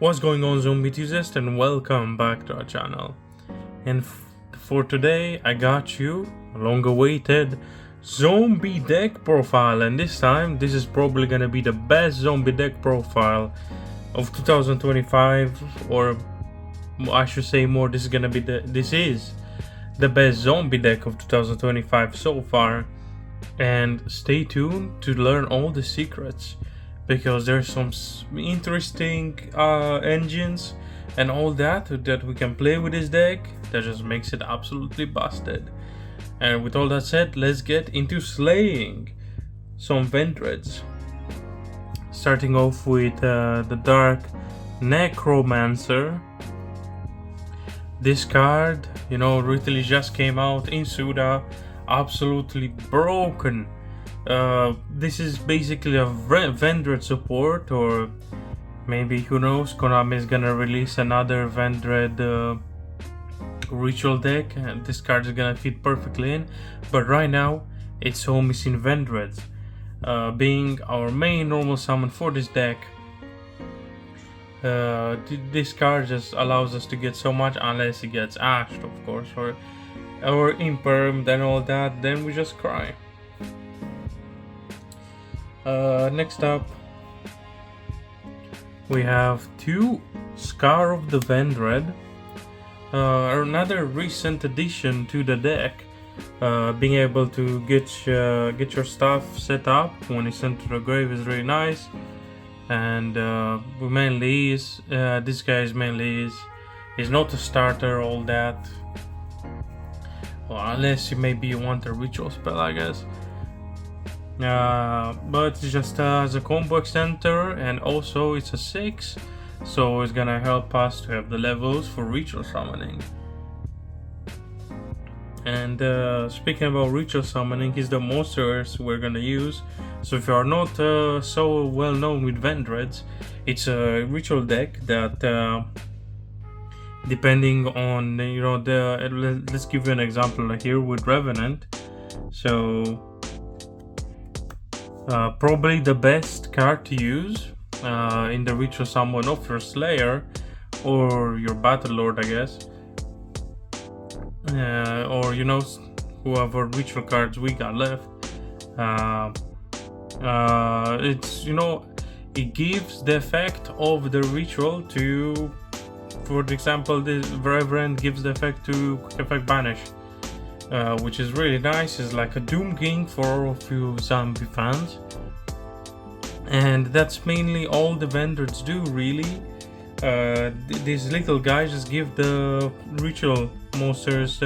What's going on, zombie enthusiasts, and welcome back to our channel. And for today I got you a long awaited zombie deck profile, and this time this is probably gonna be the best zombie deck profile of 2025, or I should say more, this is the best zombie deck of 2025 so far. And stay tuned to learn all the secrets, because there's some interesting engines and all that we can play with this deck that just makes it absolutely busted. And with all that said, let's get into slaying some Vendreads. Starting off with the Dark Necromancer. This card, literally just came out in Suda, absolutely broken. This is basically a Vendread support, or maybe, who knows, Konami is gonna release another Vendread ritual deck and this card is gonna fit perfectly in. But right now it's so missing Vendreads, being our main normal summon for this deck. This card just allows us to get so much, unless it gets ashed, of course, or impermed and all that, then we just cry. Next up, we have two Scar of the Vendread, another recent addition to the deck. Being able to get your stuff set up when it's sent to the grave is really nice. And mainly is this guy's mainly is not a starter, all that. Well, unless maybe you want a ritual spell, I guess. But it's just as a combo extender, and also it's a 6, so it's gonna help us to have the levels for ritual summoning. And speaking about ritual summoning, is the monsters we're gonna use. So if you are not so well known with Vendreads, it's a ritual deck that depending on let's give you an example here with Revenant. So probably the best card to use in the ritual summon of your Slayer or your Battle Lord, I guess, or whoever ritual cards we got left. It's it gives the effect of the ritual to, for example, the Reverend gives the effect to quick effect banish, which is really nice. It's like a Doom King for all of you zombie fans, and that's mainly all the Vendreads do, really. These little guys just give the ritual monsters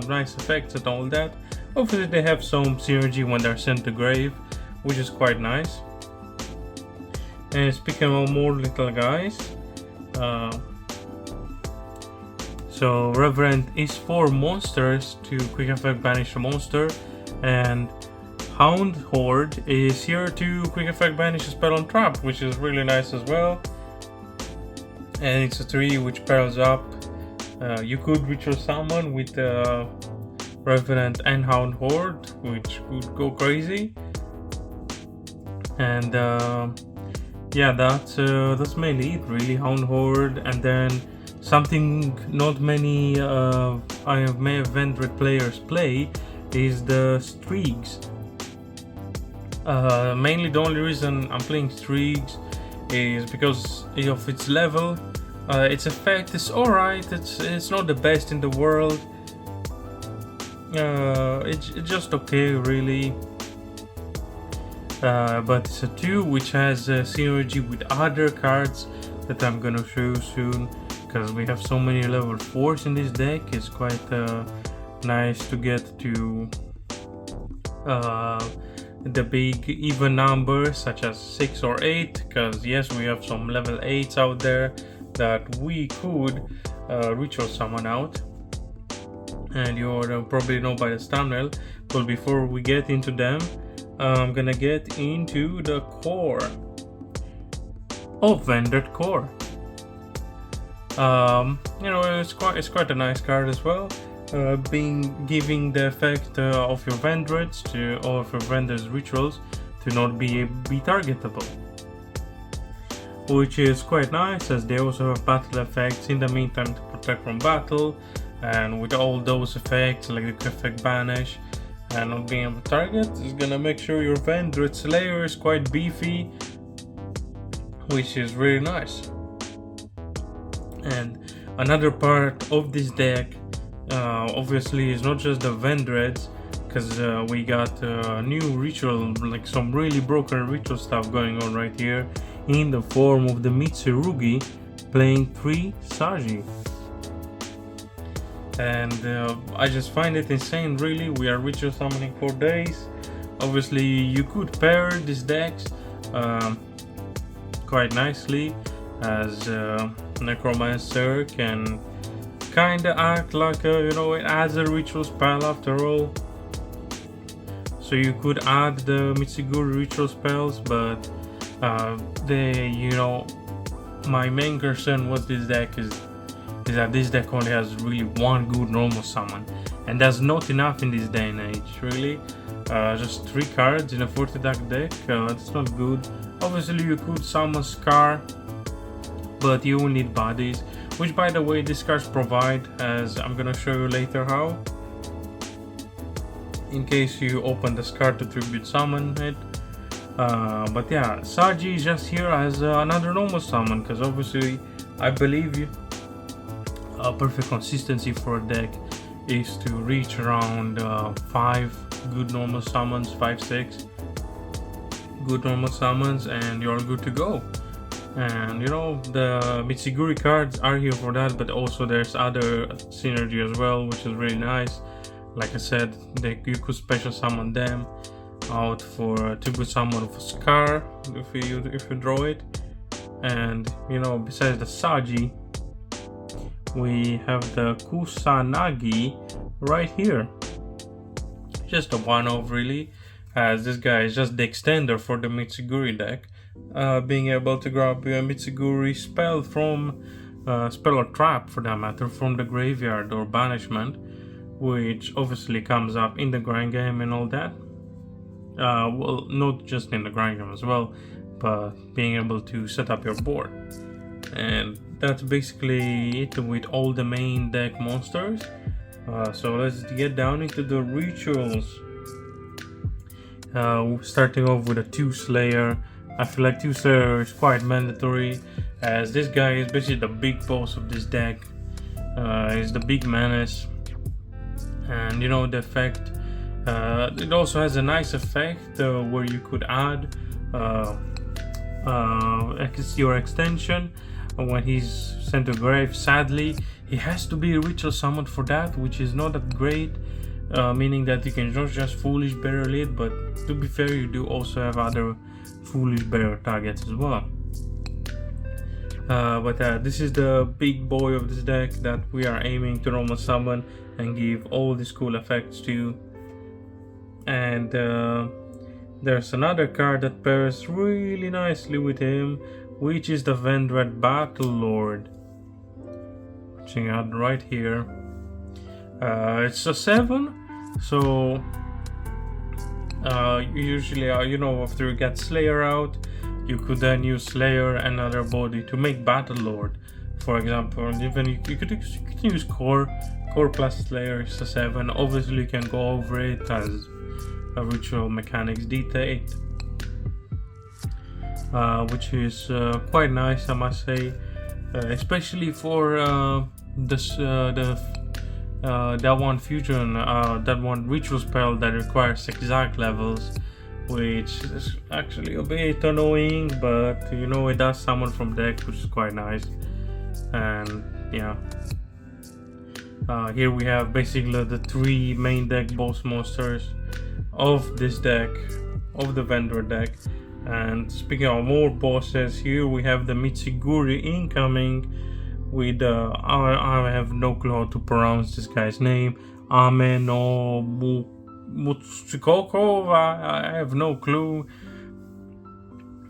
nice effects and all that. Hopefully they have some synergy when they're sent to grave, which is quite nice. And speaking of more little guys, so Reverend is for monsters to quick effect banish a monster, and Hound Horde is here to quick effect banish a spell on trap, which is really nice as well. And it's a 3 which pairs up. You could ritual summon with Revenant and Hound Horde, which would go crazy. And yeah, that's mainly it, really. Hound Horde, and then something not many Vendread players play is the Streaks. Mainly the only reason I'm playing Streaks is because of its level. Its effect is alright. It's not the best in the world. It's just okay, really. But it's a 2 which has synergy with other cards that I'm gonna show soon, because we have so many level 4s in this deck. It's quite nice to get to the big even numbers such as 6 or 8, because yes, we have some level 8s out there that we could ritual summon out, and you probably know by the thumbnail. But before we get into them, I'm gonna get into the core of Vendread core. It's quite a nice card as well, giving the effect of your Vendreads or of your Vendread's rituals to not be targetable. which is quite nice as they also have battle effects in the meantime to protect from battle, and with all those effects like the quick effect banish and not being able to target is gonna make sure your Vendread Slayer is quite beefy, which is really nice. And another part of this deck obviously is not just the Vendreads, because we got new ritual, like some really broken ritual stuff going on right here in the form of the Mitsurugi playing 3 Saji. And I just find it insane, really. We are ritual summoning 4 days. Obviously you could pair these decks quite nicely, as Necromancer can kinda act like it adds a ritual spell after all. So you could add the Mitsurugi ritual spells, but my main concern with this deck is that this deck only has really one good normal summon, and that's not enough in this day and age, really. Just 3 cards in a 40 deck deck, that's not good. Obviously you could summon Scar, but you will need bodies, which by the way these cards provide, as I'm gonna show you later how, in case you open the Scar to tribute summon it. But yeah, Saji is just here as another normal summon, because obviously I believe a perfect consistency for a deck is to reach around 5 good normal summons, 5-6 good normal summons, and you're good to go. And the Mitsurugi cards are here for that, but also there's other synergy as well, which is really nice. Like I said, you could special summon them out for to good summon of Scar if you draw it. And besides the Saji, we have the Kusanagi right here. Just a one-off, really, as this guy is just the extender for the Mitsurugi deck. Being able to grab a Mitsurugi spell from spell or trap for that matter from the graveyard or banishment, which obviously comes up in the grind game and all that. Well, not just in the grind game as well, but being able to set up your board. And that's basically it with all the main deck monsters. So let's get down into the rituals. Starting off with a 2 Slayer. I feel like 2 Slayer is quite mandatory, as this guy is basically the big boss of this deck. He's the big menace, and the effect. It also has a nice effect where you could add your extension when he's sent to grave. Sadly, he has to be ritual summoned for that, which is not that great, meaning that you can not just foolish barrel it, but to be fair, you do also have other foolish barrel targets as well. But this is the big boy of this deck that we are aiming to normal summon and give all these cool effects to. And there's another card that pairs really nicely with him, which is the Vendread Battle Lord. Check out right here. It's a 7, so usually after you get Slayer out, you could then use Slayer and another body to make Battle Lord, for example. And even you could use Core plus Slayer is a 7. Obviously you can go over it as a ritual mechanics dictate, which is quite nice, I must say, especially for that one fusion, that one ritual spell that requires exact levels, which is actually a bit annoying, but it does summon from deck, which is quite nice. And yeah, here we have basically the 3 main deck boss monsters of this deck, of the Vendread deck. And speaking of more bosses, here we have the Mitsurugi incoming with I have no clue how to pronounce this guy's name. Ameno Mutsukoko. I have no clue.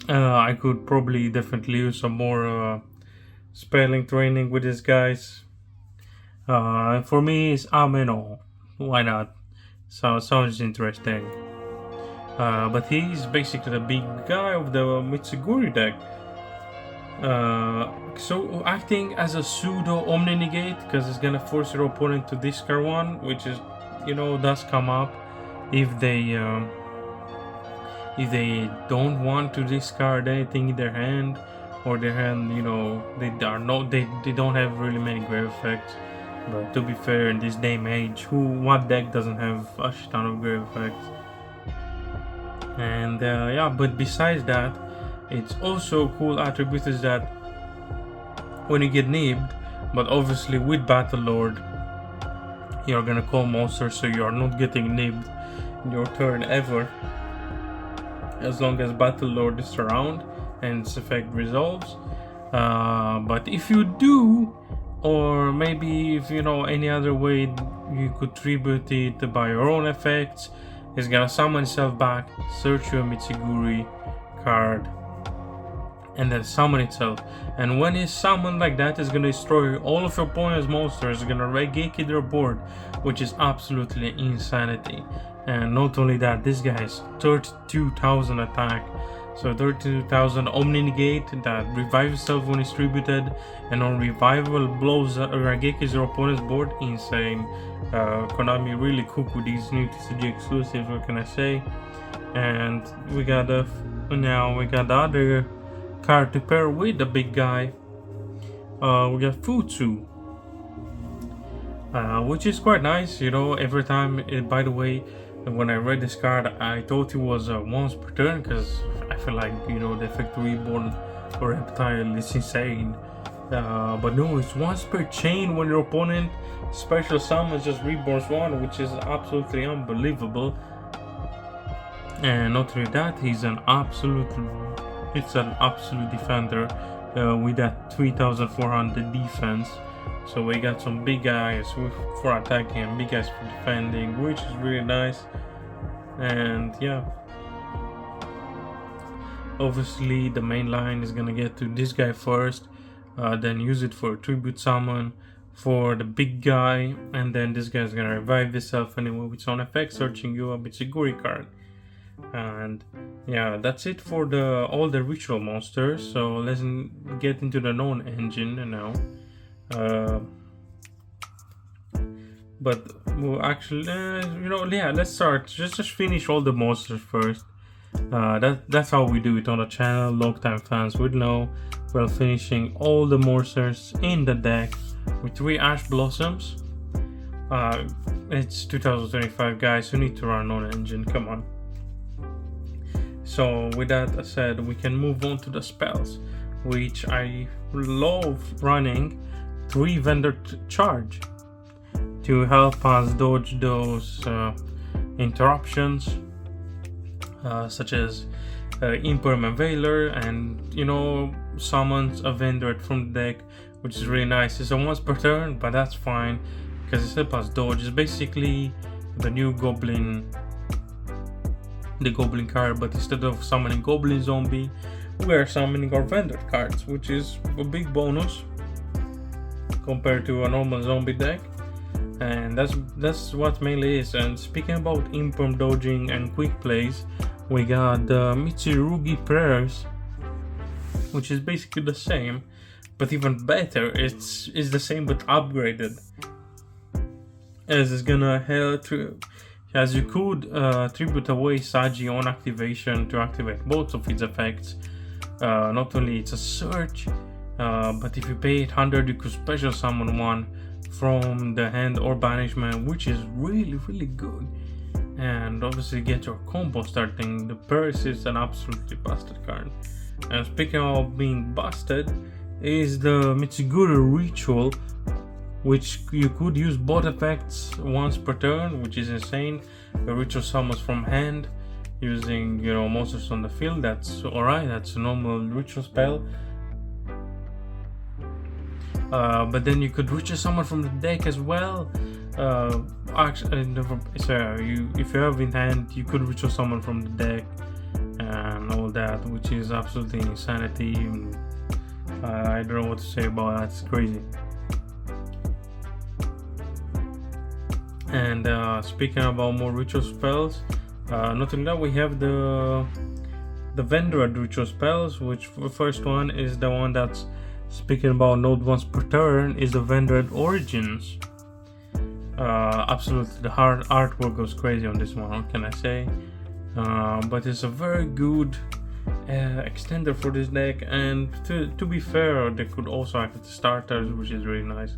I could probably definitely use some more spelling training with these guys. For me, it's Ameno. Why not? Sounds interesting. But he's basically the big guy of the Mitsurugi deck. So acting as a pseudo omni negate, because it's gonna force your opponent to discard one, which is, does come up if they don't want to discard anything in their hand, or their hand, they don't have really many grave effects. But to be fair, in this day and age, what deck doesn't have a ton of grave effects? And yeah, but besides that, it's also cool attribute is that when you get nibbed, but obviously with Battle Lord, you're gonna call monsters, so you're not getting nibbed in your turn ever, as long as Battle Lord is around and its effect resolves. But if you do, or maybe if any other way you could tribute it by your own effects, it's gonna summon itself back, search your Mitsurugi card, and then summon itself. And when it's summoned like that, it's gonna destroy all of your opponent's monsters. It's gonna regeki their board, which is absolutely insanity. And not only that, this guy has 32,000 attack. So 32,000 Omni Negate that revives itself when it's tributed, and on revival blows regekis your opponent's board. Insane. Konami really cook with these new TCG exclusives, what can I say? And we got the other card to pair with the big guy. We got Futsu, which is quite nice. Every time. By the way, when I read this card, I thought it was once per turn, because I feel like the effect reborn or reptile is insane. But no, it's once per chain when your opponent special summons just reborns one, which is absolutely unbelievable. And not only that, it's an absolute defender with that 3,400 defense. So we got some big guys for attacking and big guys for defending, which is really nice. And yeah, obviously the main line is gonna get to this guy first, then use it for a tribute summon for the big guy, and then this guy is gonna revive himself anyway with its own effect, searching you a Mitsurugi card. And yeah, that's it for all the ritual monsters. So let's get into the known engine now. But well, actually, yeah, let's start. Just finish all the monsters first. That's how we do it on the channel. Long-time fans would know. We're finishing all the monsters in the deck with 3 Ash Blossoms. It's 2025, guys. You need to run on engine. Come on. So with that said, we can move on to the spells, which I love running 3 Vendread charge to help us dodge those interruptions, such as Impermanent Veiler, and summons a Vendread from the deck, which is really nice. It's a once per turn, but that's fine because it helps us dodge. It's basically the new Goblin card, but instead of summoning Goblin Zombie, we are summoning our Vendread cards, which is a big bonus compared to a normal zombie deck. And that's what mainly is. And speaking about imperm dodging and quick plays, we got the Mitsurugi prayers, which is basically the same, but even better. It's the same but upgraded, as it's gonna help to, as you could tribute away Saji on activation to activate both of its effects. Not only it's a search, but if you pay 800, you could special summon one from the hand or banishment, which is really good. And obviously get your combo starting. The Purse is an absolutely busted card. And speaking of being busted, is the Mitsurugi Ritual, which you could use both effects once per turn, which is insane. The ritual summons from hand using monsters on the field. That's alright, that's a normal ritual spell. But then you could ritual summon from the deck as well. Actually, if you have in hand, you could ritual summon from the deck and all that, which is absolutely insanity. I don't know what to say about that. It's crazy. And speaking about more ritual spells, not only that, we have the the Vendread ritual spells, which the first one is the one that's speaking about node once per turn, is the Vendread Origins. Absolutely, the artwork goes crazy on this one, what can I say? But it's a very good extender for this deck, and to be fair, they could also act as starters, which is really nice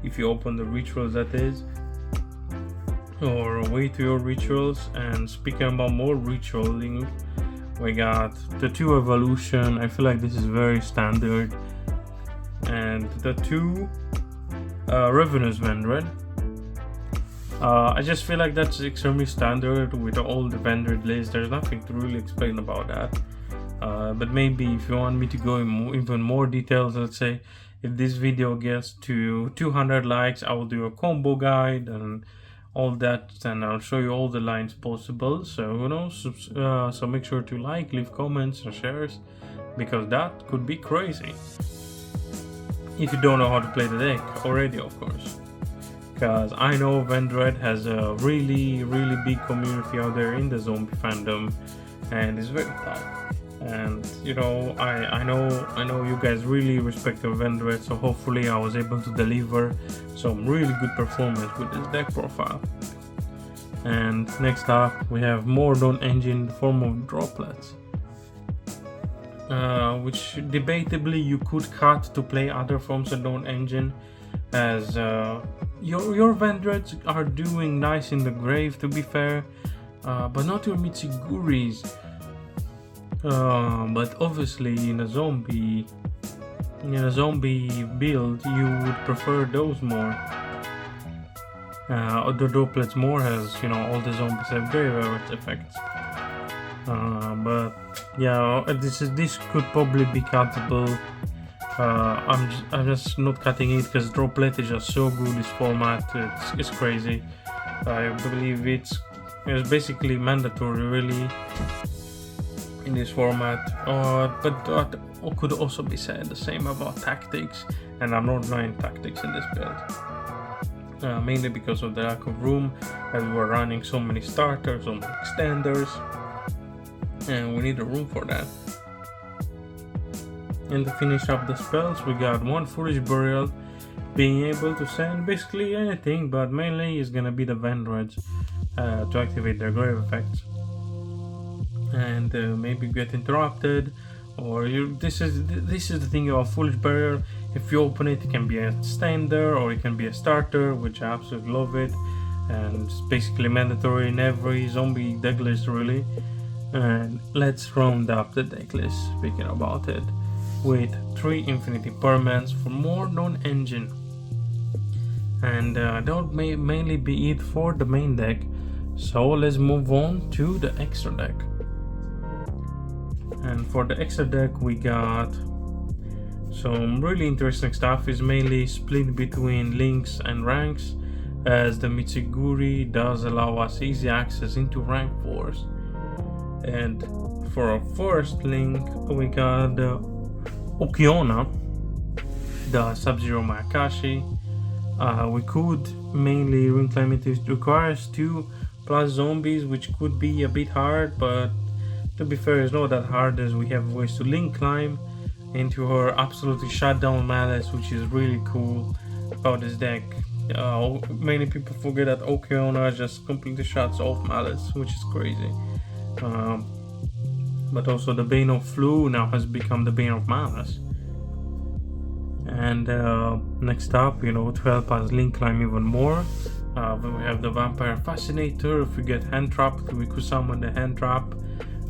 if you open the rituals, that is, or wait to your rituals. And speaking about more ritualing, we got the 2 evolution. I feel like this is very standard, and the 2 Revenus Vendread. I just feel like that's extremely standard with all the Vendread lists. There's nothing to really explain about that. But maybe if you want me to go in even more details, let's say if this video gets to 200 likes, I will do a combo guide and all that, and I'll show you all the lines possible. So you know, so make sure to like, leave comments and shares, because that could be crazy if you don't know how to play the deck already, of course. Because I know Vendread has a really big community out there in the zombie fandom, and it's very tough. And you know, I know you guys really respect the Vendread, so hopefully I was able to deliver some really good performance with this deck profile. And next up, we have more Dawn Engine in the form of droplets, which debatably you could cut to play other forms of Dawn Engine, as your Vendreads are doing nice in the grave, to be fair, but not your Mitsurugi's. But obviously in a zombie build, you would prefer those more. The droplets more, as you know, all the zombies have graveyard effects. But yeah, this could probably be cuttable. I'm just not cutting it because droplet is just so good. This format, it's crazy. I believe it's basically mandatory, really, in this format. But that could also be said the same about tactics, and I'm not running tactics in this build, mainly because of the lack of room, as we're running so many starters, so many extenders, and we need a room for that. And to finish up the spells, we got 1 Foolish Burial, being able to send basically anything, but mainly is gonna be the Vendreads to activate their grave effects, and maybe get interrupted, or this is the thing about Foolish Burial. If you open it, it can be a extender or it can be a starter, which I absolutely love it, and it's basically mandatory in every zombie deck list, really. And let's round up the deck list, speaking about it, with 3 Infinity Permanents for more Dawn Engine, and that would mainly be it for the main deck. So let's move on to the extra deck. And for the extra deck, we got some really interesting stuff. Is mainly split between links and ranks, as the Mitsurugi does allow us easy access into rank 4s. And for our first link, we got the Okiona, the Sub-Zero Mayakashi. We could mainly reclaim it. It requires 2+ zombies, which could be a bit hard, but to be fair, it's not that hard, as we have ways to link climb into her absolutely shut down Malice, which is really cool about this deck. Many people forget that Okiona just completely shuts off Malice, which is crazy. But also the Bane of Flu now has become the Bane of Malice. And next up, you know, to help us link climb even more, we have the Vampire Fascinator. If we get hand trapped, we could summon the hand trap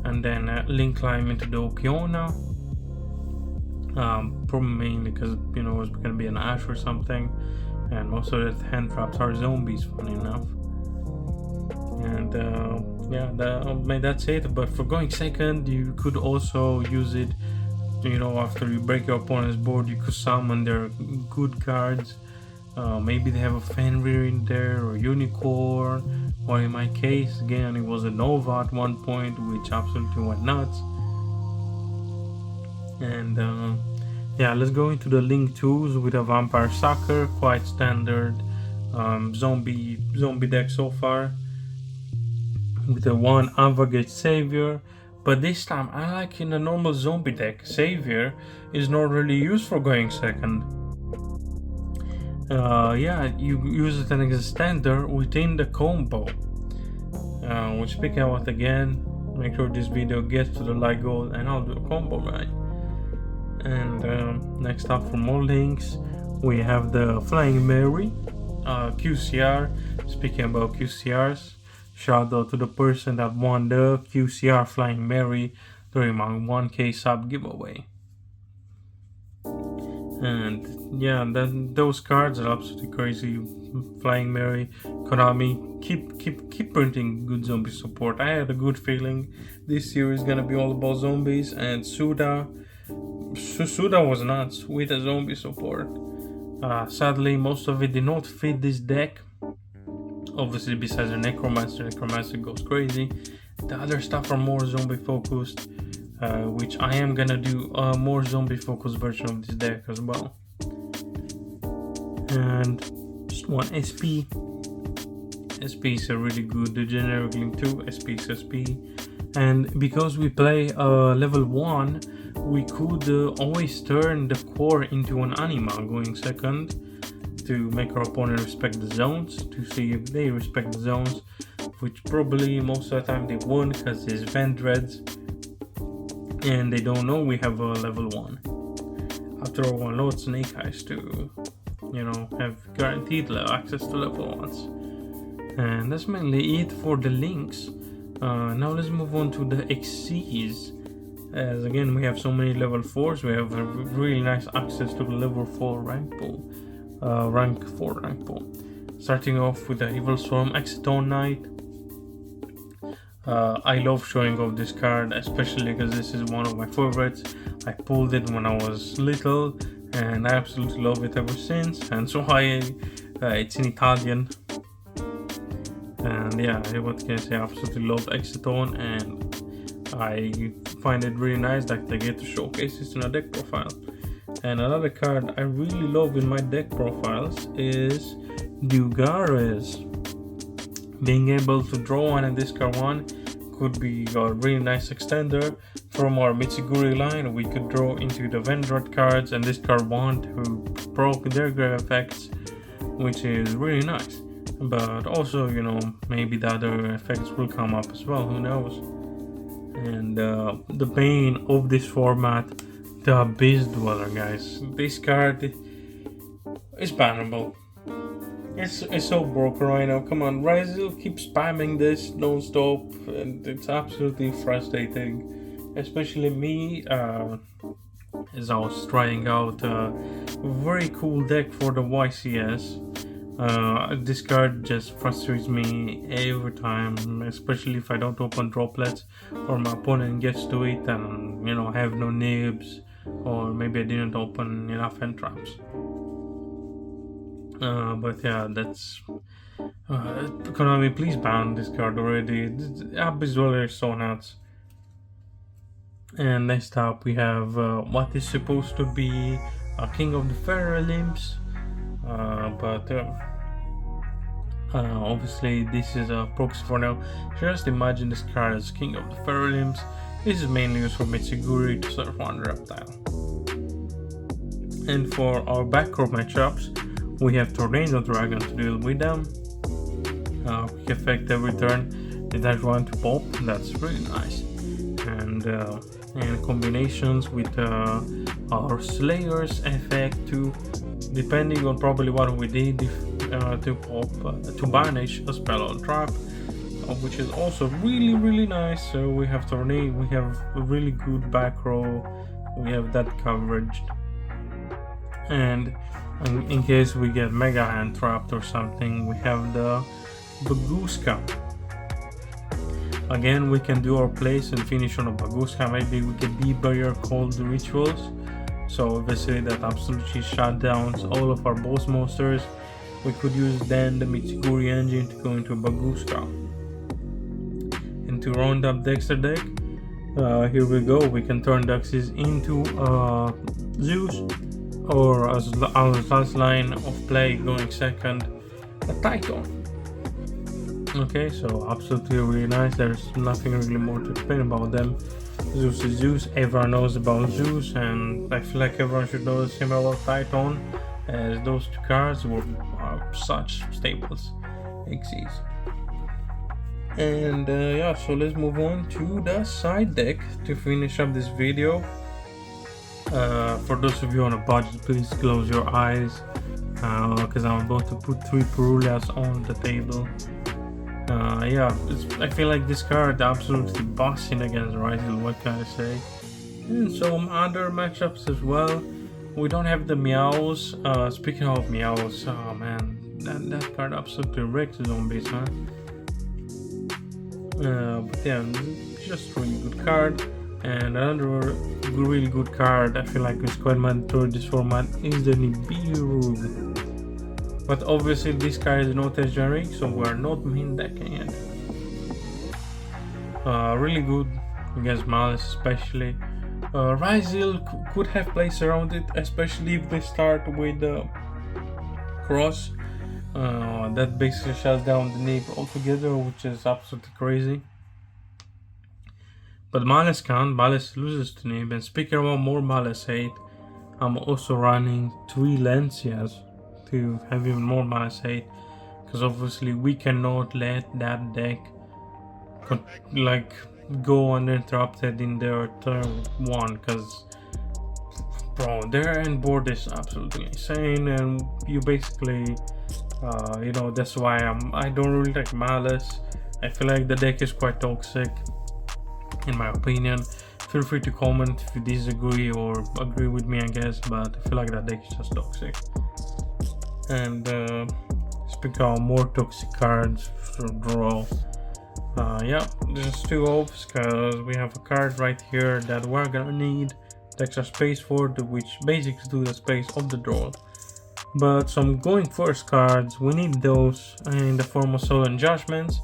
and then link climb into the Okiona. Probably mainly because, you know, it's gonna be an Ash or something, and most of the hand traps are zombies, funny enough. And yeah, that's it. But for going second, you could also use it, you know, after you break your opponent's board, you could summon their good cards. Maybe they have a Fenrir in there, or Unicorn, or in my case, again, it was a Nova at one point, which absolutely went nuts. And yeah, let's go into the Link 2s with a Vampire Sucker, quite standard zombie deck so far. With the 1 Avogate Savior, But this time, I like in a normal zombie deck, Savior is not really used for going second. Yeah, you use it as a standard within the combo. Which speaking about again, make sure this video gets to the like goal and I'll do a combo guide. And next up for more links, we have the Flying Mary, QCR. Speaking about QCRs, shout out to the person that won the QCR Flying Mary during my 1K sub giveaway. And yeah, those cards are absolutely crazy. Flying Mary, Konami, keep printing good zombie support. I had a good feeling this series is gonna be all about zombies, and Suda was nuts with the zombie support. Sadly, most of it did not fit this deck. Obviously, besides the Necromancer goes crazy. The other stuff are more zombie focused, which I am gonna do a more zombie focused version of this deck as well. And just one SP. SP is a really good generic link too. SP is SP. And because we play level 1, we could always turn the core into an anima going second to make our opponent respect the zones, to see if they respect the zones, which probably most of the time they won't because it's Vendreads and they don't know we have a level 1. After all, one load Snake Eyes to, have guaranteed access to level 1s. And that's mainly it for the links. Now let's move on to the XCs. As again, we have so many level 4s, we have a really nice access to the level 4 rank pool. Rank 4 rank pool. Starting off with the Evil Storm Exitone Knight. I love showing off this card, especially because this is one of my favorites. I pulled it when I was little and I absolutely love it ever since, and so it's in Italian. And yeah, what can I say, I absolutely love Exitone, and I find it really nice that they get to showcase this in a deck profile. And another card I really love in my deck profiles is U.R.A. Being able to draw one and discard one could be a really nice extender. From our Mitsurugi line, we could draw into the Vendread cards and discard one to proc their grave effects, which is really nice. But also, maybe the other effects will come up as well, who knows. And the bane of this format, the Abyss Dweller, guys. This card is bannable. It's so broken right now. Come on, Rizal keeps spamming this non-stop, and it's absolutely frustrating. Especially me, as I was trying out a very cool deck for the YCS. This card just frustrates me every time, especially if I don't open droplets or my opponent gets to it and I have no nibs, or maybe I didn't open enough end traps. But yeah, that's Konami, please ban this card already. Abyss Dweller is so nuts. And next up we have what is supposed to be a King of the Feral Limbs, but obviously this is a proxy for now. Just imagine this card as King of the Feral Limbs. This is mainly used for Mitsurugi to surf one reptile. And for our back row matchups, we have Tornado Dragon to deal with them. Quick effect every turn. They dash one to pop. That's really nice. And combinations with our Slayer's effect to, depending on probably what we did, to pop to banish a spell or trap, which is also really nice. So we have Tornado, we have a really good back row, we have that coverage, and in case we get Mega Hand trapped or something, we have the Baguska. Again, we can do our place and finish on a Baguska. Maybe we can debarrier cold rituals, so obviously that absolutely shut down all of our boss monsters. We could use then the Mitsurugi engine to go into Baguska. And to round up the extra deck, here we go. We can turn Duxes into Zeus, or as our last line of play going second, a Titan. Okay, so absolutely really nice. There's nothing really more to explain about them. Zeus is Zeus. Everyone knows about Zeus, and I feel like everyone should know the same about Titan, as those two cards are such staples. Xyz. And yeah, so let's move on to the side deck to finish up this video. For those of you on a budget, please close your eyes, because I'm about to put 3 Perulias on the table. Yeah, I feel like this card absolutely bossing against Ryzel, what can I say? And some other matchups as well. We don't have the Meows. Speaking of Meows, oh man, that card absolutely wrecks zombies, huh? But yeah, just really good card. And another really good card I feel like is quite mandatory this format is the Nibiru. But obviously this card is not as generic, so we're not main decking it. Really good against Malice especially. Ryzel could have plays around it, especially if they start with the cross. That basically shuts down the nib altogether, which is absolutely crazy. But Malice can't, Malice loses to nib, and speaking about more Malice hate, I'm also running 3 Lancias to have even more Malice hate, because obviously we cannot let that deck go uninterrupted in their turn 1, because bro, their end board is absolutely insane, and you basically that's why I don't really like Malice. I feel like the deck is quite toxic in my opinion. Feel free to comment if you disagree or agree with me, I guess, but I feel like that deck is just toxic. And speaking of more toxic cards for draw, yeah, there's 2 ops, because we have a card right here that we're gonna need the extra space for, which basically do the space of the draw. But some going first cards, we need those in the form of Solemn Judgments,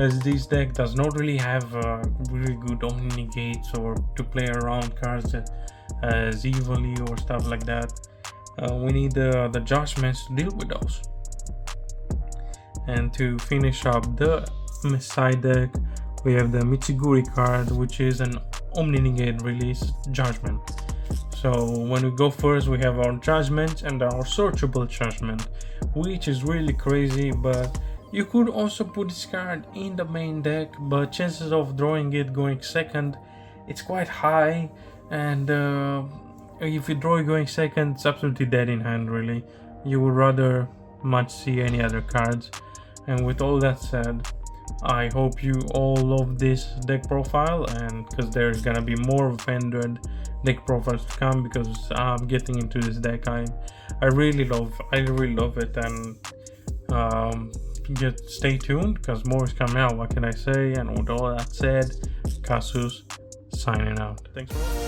as this deck does not really have really good Omni Negates or to play around cards as evilly or stuff like that. We need the Judgments to deal with those. And to finish up the side deck, we have the Mitsurugi card, which is an Omni Negate release Judgment. So when we go first, we have our Judgment and our Searchable Judgment, which is really crazy, but you could also put this card in the main deck, but chances of drawing it going second, it's quite high, and if you draw it going second, it's absolutely dead in hand really. You would rather much see any other cards. And with all that said, I hope you all love this deck profile, and because there's gonna be more Vendread deck profiles to come, because I'm getting into this deck. I really love it, and just stay tuned because more is coming out. What can I say? And with all that said, Casus signing out. Thanks for watching.